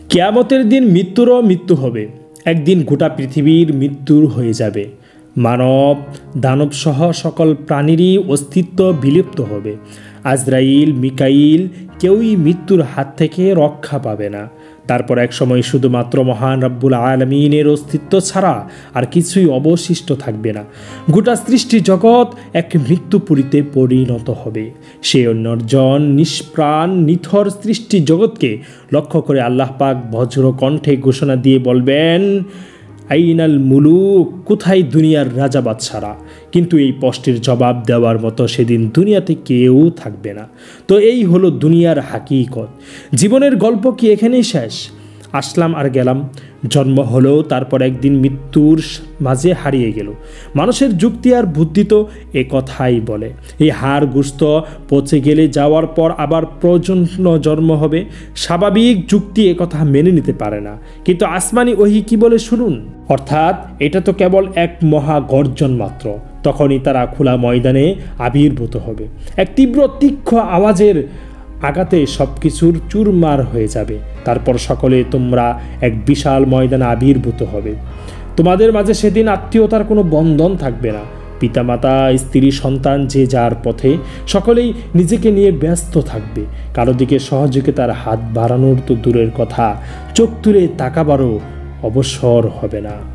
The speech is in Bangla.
কিয়ামতের দিন মৃত্যুরও মৃত্যু হবে। একদিন গোটা পৃথিবীর মৃত্যুর হয়ে যাবে। মানব দানব সহ সকল প্রাণীরই অস্তিত্ব বিলুপ্ত হবে। আজরাইল মিকাইল কেউই মৃত্যুর হাত থেকে রক্ষা পাবে না। তারপর একসময় শুধুমাত্র মহান রব্বুল আলামিনের অস্তিত্ব ছাড়া আর কিছুই অবশিষ্ট থাকবে না। গোটা সৃষ্টি জগৎ এক মৃত্যুপুরীতে পরিণত হবে। সে নির্জন নিষ্প্রাণ নিথর সৃষ্টি জগৎকে লক্ষ্য করে আল্লাহ পাক বজ্র কণ্ঠে ঘোষণা দিয়ে বলবেন, আইনাল মুলুক, কোথায় দুনিয়ার রাজা বাদশারা? কিন্তু এই প্রশ্নের জবাব দেওয়ার মতো সেদিন দুনিয়াতে কেউ থাকবে না। তো এই হলো দুনিয়ার হাকিকত। জীবনের গল্প কি এখানেই শেষ? আসলাম আর গেলাম, জন্ম হলো, তারপর একদিন মৃত্যুর মাঝে হারিয়ে গেল। মানুষের যুক্তি আর বুদ্ধি তো এ কথাই বলে, এই হাড় গোস্ত পচে গেলে যাওয়ার পর আবার প্রজন্ম জন্ম হবে। স্বাভাবিক যুক্তি এ কথা মেনে নিতে পারে না। কিন্তু আসমানি ওহী কি বলে শুনুন। অর্থাৎ এটা তো কেবল এক মহা গর্জন মাত্র। তখনই তারা খোলা ময়দানে আবির্ভূত হবে। এক তীব্র তীক্ষ্ণ আওয়াজের আঘাতে সব কিছুর চুরমার হয়ে যাবে। তারপর সকলে তোমরা এক বিশাল ময়দানে আবির্ভূত হবে। তোমাদের মাঝে সেদিন আত্মীয়তার কোনো বন্ধন থাকবে না। পিতামাতা, স্ত্রী, সন্তান যে যার পথে, সকলেই নিজেকে নিয়ে ব্যস্ত থাকবে। কারো দিকে সহযোগিতার হাত বাড়ানোর তো দূরের কথা, চোখ তুলে তাকাবারও অবসর হবে না।